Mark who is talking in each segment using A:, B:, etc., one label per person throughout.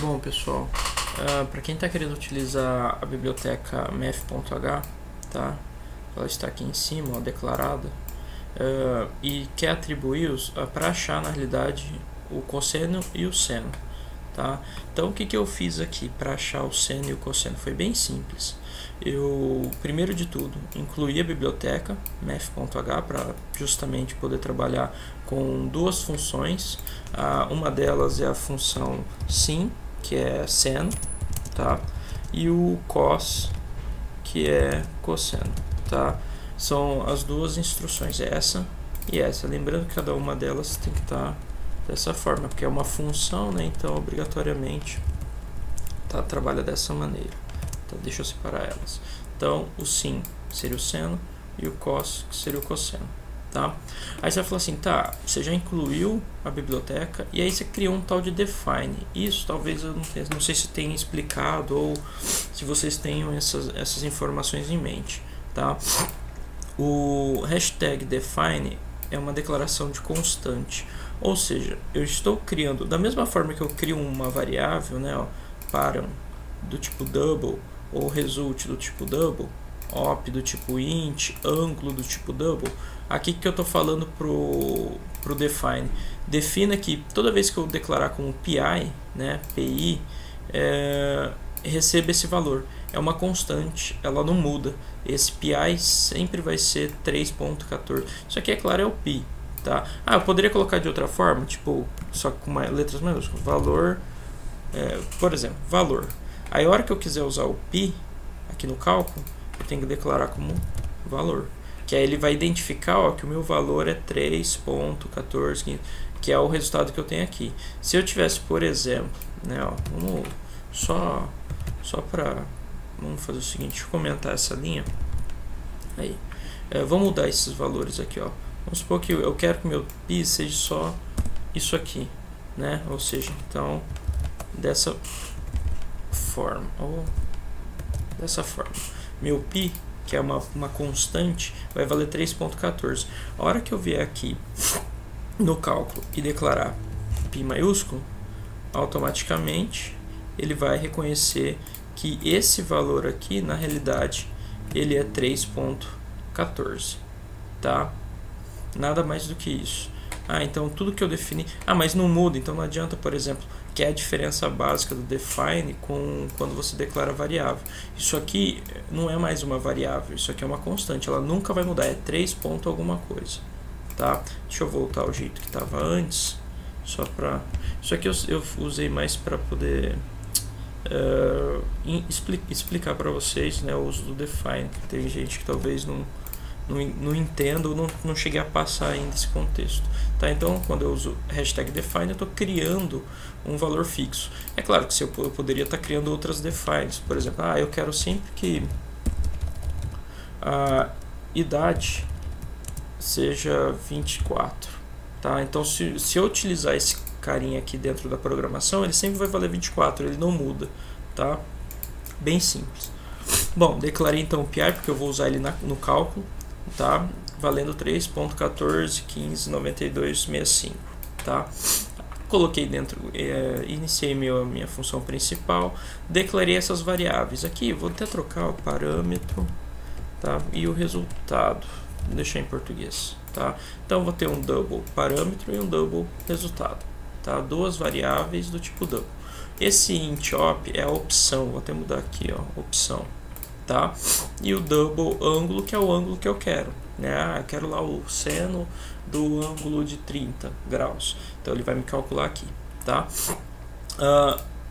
A: Bom, pessoal, para quem está querendo utilizar a biblioteca math.h, tá? Ela está aqui em cima, ó, declarada, e quer atribuir para achar na realidade o cosseno e o seno, tá? Então o que eu fiz aqui para achar o seno e o cosseno? Foi bem simples. Eu, primeiro de tudo, incluí a biblioteca math.h para justamente poder trabalhar com duas funções. Uma delas é a função sin, que é seno, tá? E o cos, que é cosseno, tá? São as duas instruções, essa e essa. Lembrando que cada uma delas tem que estar dessa forma, porque é uma função, né? Então, obrigatoriamente, trabalha dessa maneira. Então, deixa eu separar elas. Então, o sin seria o seno e o cos, que seria o cosseno, tá? Aí você vai falar assim, tá, você já incluiu a biblioteca e aí você criou um tal de define. Isso talvez eu não sei se tenha explicado ou se vocês tenham essas informações em mente, tá? O hashtag define é uma declaração de constante, ou seja, eu estou criando, da mesma forma que eu crio uma variável, né, ó, param do tipo double, ou result do tipo double, op do tipo int, ângulo do tipo double, aqui que eu estou falando pro define. Defina que toda vez que eu declarar como pi, né, pi, receba esse valor. É uma constante, ela não muda. Esse pi sempre vai ser 3.14. Isso aqui, é claro, é o pi, tá? Eu poderia colocar de outra forma, tipo, só com letras maiúsculas. Valor, por exemplo, valor. Aí a hora que eu quiser usar o pi aqui no cálculo, eu tenho que declarar como valor. Que aí ele vai identificar, ó, que o meu valor é 3.14, que é o resultado que eu tenho aqui. Se eu tivesse, por exemplo, né, ó, vamos fazer o seguinte, deixa eu comentar essa linha. Aí, vamos mudar esses valores aqui, ó. Vamos supor que eu quero que meu pi seja só isso aqui, né? Ou seja, então, dessa forma, meu pi, que é uma constante, vai valer 3.14. A hora que eu vier aqui no cálculo e declarar pi maiúsculo, automaticamente ele vai reconhecer que esse valor aqui, na realidade, ele é 3.14, tá? Nada mais do que isso. Então tudo que eu defini... mas não muda, então não adianta, por exemplo, que é a diferença básica do define com quando você declara variável. Isso aqui não é mais uma variável, isso aqui é uma constante, ela nunca vai mudar, é 3 ponto alguma coisa, tá? Deixa eu voltar ao jeito que estava antes, só para... Isso aqui eu usei mais para poder explicar para vocês, né, o uso do define, que tem gente que talvez não entenda ou não chegue a passar ainda esse contexto, tá? Então, quando eu uso hashtag define, eu estou criando um valor fixo. É claro que eu poderia estar criando outras defines, por exemplo, eu quero sempre que a idade seja 24, tá? Então, se eu utilizar esse carinha aqui dentro da programação, ele sempre vai valer 24, ele não muda, tá? Bem simples. Bom, declarei então o pi, porque eu vou usar ele no cálculo, tá? Valendo 3.14159265, tá? Coloquei dentro, iniciei minha função principal, declarei essas variáveis. Aqui vou até trocar o parâmetro, tá? E o resultado, vou deixar em português, tá? Então vou ter um double parâmetro e um double resultado, tá? Duas variáveis do tipo double. Esse int op é a opção, vou até mudar aqui, ó, opção, tá? E o double ângulo, que é o ângulo que eu quero, né? Eu quero lá o seno do ângulo de 30 graus. Então ele vai me calcular aqui, tá?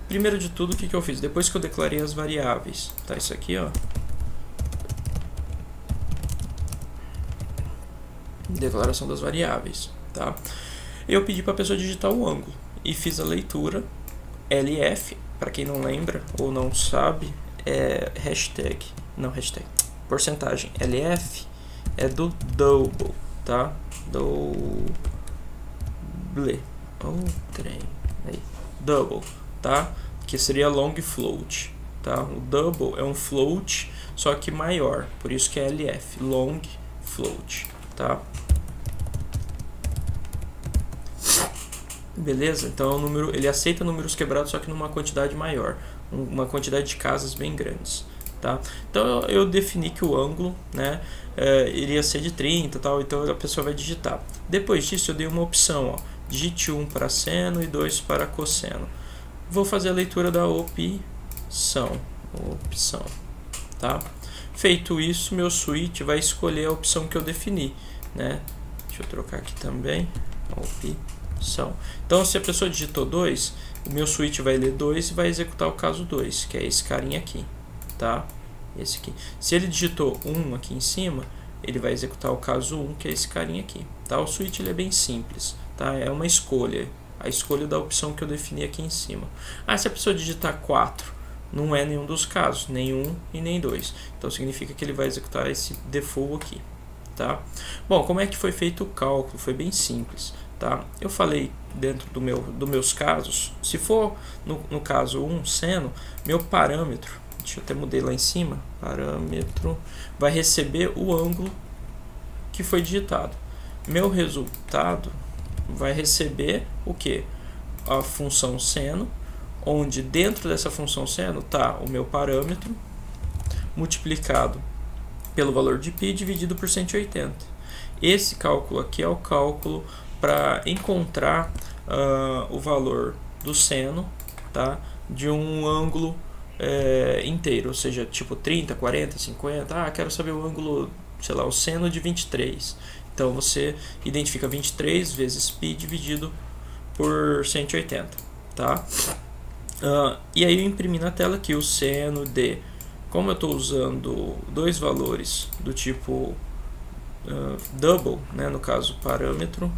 A: Primeiro de tudo, o que eu fiz? Depois que eu declarei as variáveis, tá? Isso aqui, ó. Declaração das variáveis, tá? Eu pedi para a pessoa digitar o ângulo e fiz a leitura. LF, para quem não lembra ou não sabe, é porcentagem. LF é do double, tá? Double, tá? Que seria long float, tá? O double é um float, só que maior, por isso que é LF, long float, tá? Beleza? Então é um número, ele aceita números quebrados, só que numa quantidade maior, uma quantidade de casas bem grandes. Tá? Então eu defini que o ângulo, né, iria ser de 30 tal, então a pessoa vai digitar. Depois disso eu dei uma opção, ó, digite 1 para seno e 2 para cosseno. Vou fazer a leitura da opção. Tá? Feito isso, meu switch vai escolher a opção que eu defini, né? Deixa eu trocar aqui também, opção. Então se a pessoa digitou 2, o meu switch vai ler 2 e vai executar o caso 2, que é esse carinha aqui. Tá? Esse aqui. Se ele digitou 1 aqui em cima, ele vai executar o caso 1, que é esse carinha aqui. Tá? O switch ele é bem simples, tá? É uma escolha, a escolha da opção que eu defini aqui em cima. Se a pessoa digitar 4, não é nenhum dos casos, nem 1 e nem 2. Então significa que ele vai executar esse default aqui. Tá? Bom, como é que foi feito o cálculo? Foi bem simples. Tá? Eu falei dentro dos meus casos, se for no caso 1 seno, meu parâmetro, deixa eu até mudei lá em cima, parâmetro, vai receber o ângulo que foi digitado. Meu resultado vai receber o que? A função seno, onde dentro dessa função seno está o meu parâmetro multiplicado pelo valor de π dividido por 180. Esse cálculo aqui é o cálculo para encontrar o valor do seno, tá, de um ângulo inteiro, ou seja, tipo 30, 40, 50. Quero saber o ângulo, sei lá, o seno de 23. Então você identifica 23 vezes π dividido por 180, tá? E aí eu imprimi na tela aqui o seno de, como eu estou usando dois valores do tipo double, né, no caso parâmetro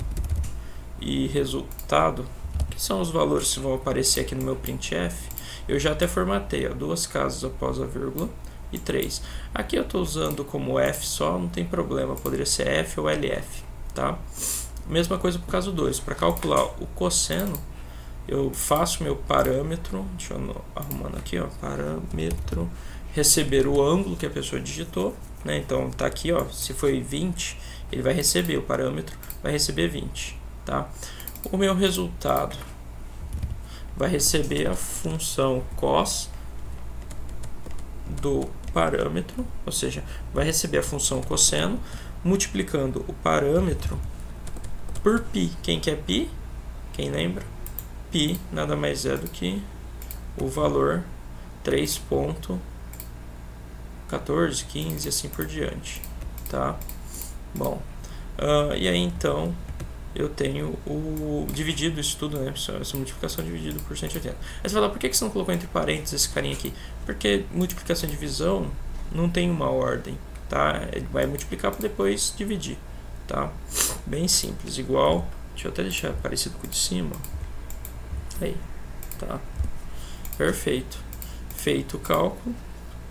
A: e resultado, que são os valores que vão aparecer aqui no meu printf, eu já até formatei, ó, 2 casas após a vírgula e 3. Aqui eu estou usando como F só, não tem problema, poderia ser F ou LF, tá? Mesma coisa para o caso 2, para calcular o cosseno, eu faço meu parâmetro, deixa eu arrumando aqui, ó, parâmetro, receber o ângulo que a pessoa digitou, né? Então tá aqui, ó, se foi 20, ele vai receber o parâmetro, vai receber 20, tá? O meu resultado vai receber a função cos do parâmetro, ou seja, vai receber a função cosseno multiplicando o parâmetro por π. Quem quer π? Quem lembra? π nada mais é do que o valor 3.14, 15 e assim por diante, tá? Bom, e aí então eu tenho o dividido isso tudo, né? Essa multiplicação dividido por 180. Aí você fala, por que você não colocou entre parênteses esse carinha aqui? Porque multiplicação e divisão não tem uma ordem, tá? Ele vai multiplicar para depois dividir, tá? Bem simples, igual, deixa eu até deixar parecido com o de cima. Aí, tá? Perfeito. Feito o cálculo,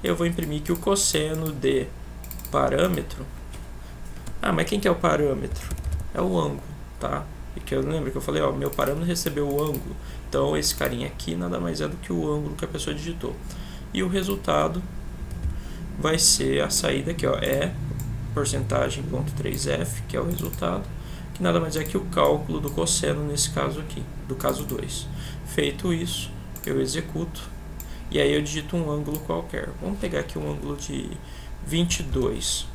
A: eu vou imprimir que o cosseno de parâmetro... mas quem que é o parâmetro? É o ângulo, tá? E que eu lembro que eu falei, ó, meu parâmetro recebeu o ângulo. Então esse carinha aqui nada mais é do que o ângulo que a pessoa digitou. E o resultado vai ser a saída aqui, ó, é porcentagem ponto 3f, que é o resultado, que nada mais é que o cálculo do cosseno nesse caso aqui, do caso 2. Feito isso, eu executo e aí eu digito um ângulo qualquer. Vamos pegar aqui um ângulo de 22.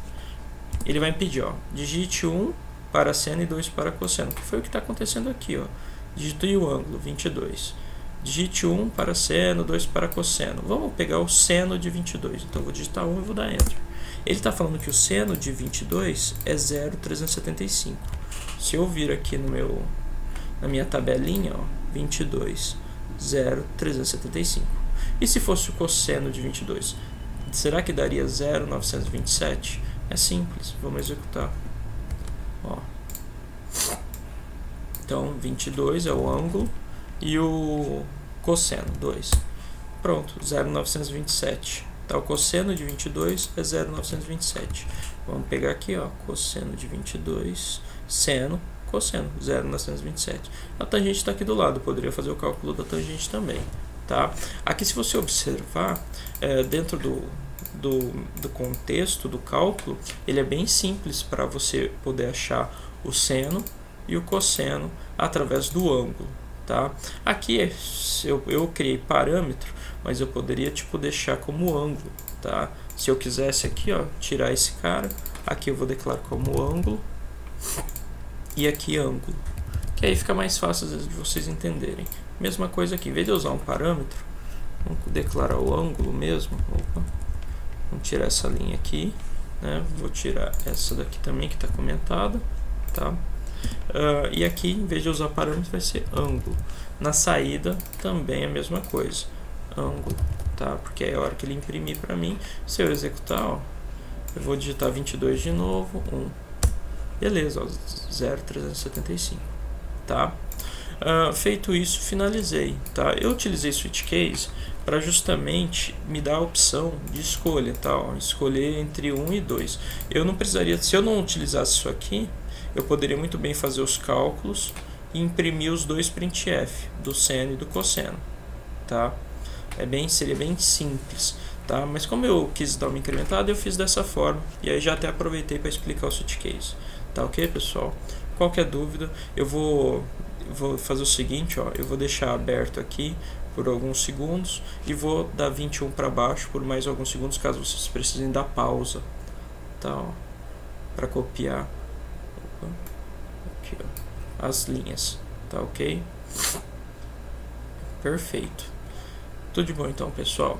A: Ele vai me pedir, ó, digite 1 para seno e 2 para cosseno, que foi o que está acontecendo aqui, ó. Digitei o ângulo 22. Digite 1 para seno, 2 para cosseno. Vamos pegar o seno de 22. Então vou digitar 1 e vou dar Enter. Ele está falando que o seno de 22 é 0,375. Se eu vir aqui na minha tabelinha, ó, 22, 0,375. E se fosse o cosseno de 22? Será que daria 0,927? É simples, vamos executar. Ó. Então, 22 é o ângulo e o cosseno, 2. Pronto, 0,927. Tá, o cosseno de 22 é 0,927. Vamos pegar aqui, ó, cosseno de 22, seno, cosseno, 0,927. A tangente está aqui do lado, poderia fazer o cálculo da tangente também, tá? Aqui, se você observar, dentro do contexto do cálculo, ele é bem simples para você poder achar o seno, e o cosseno através do ângulo, tá? Aqui eu criei parâmetro, mas eu poderia tipo deixar como ângulo, tá? Se eu quisesse aqui, ó, tirar esse cara, aqui eu vou declarar como ângulo e aqui ângulo, que aí fica mais fácil às vezes de vocês entenderem. Mesma coisa aqui, em vez de eu usar um parâmetro, vamos declarar o ângulo mesmo. Opa. Vamos tirar essa linha aqui, né? Vou tirar essa daqui também que está comentada, tá? E aqui, em vez de usar parâmetro, vai ser ângulo. Na saída também é a mesma coisa, ângulo, tá? Porque é a hora que ele imprimir para mim, se eu executar, ó, eu vou digitar 22 de novo, 1, beleza, ó, 0,375, tá? Feito isso, finalizei, tá? Eu utilizei switch case para justamente me dar a opção de escolha, tá? Ó, escolher entre 1 e 2. Eu não precisaria, se eu não utilizasse isso aqui, eu poderia muito bem fazer os cálculos e imprimir os dois printf do seno e do cosseno, tá? Seria bem simples, tá? Mas como eu quis dar uma incrementada, eu fiz dessa forma e aí já até aproveitei para explicar o switch case, tá ok, pessoal? Qualquer dúvida, eu vou fazer o seguinte, ó, eu vou deixar aberto aqui por alguns segundos e vou dar 21 para baixo por mais alguns segundos, caso vocês precisem dar pausa, tá? Para copiar aqui, ó, as linhas, tá ok? Perfeito. Tudo de bom então, pessoal.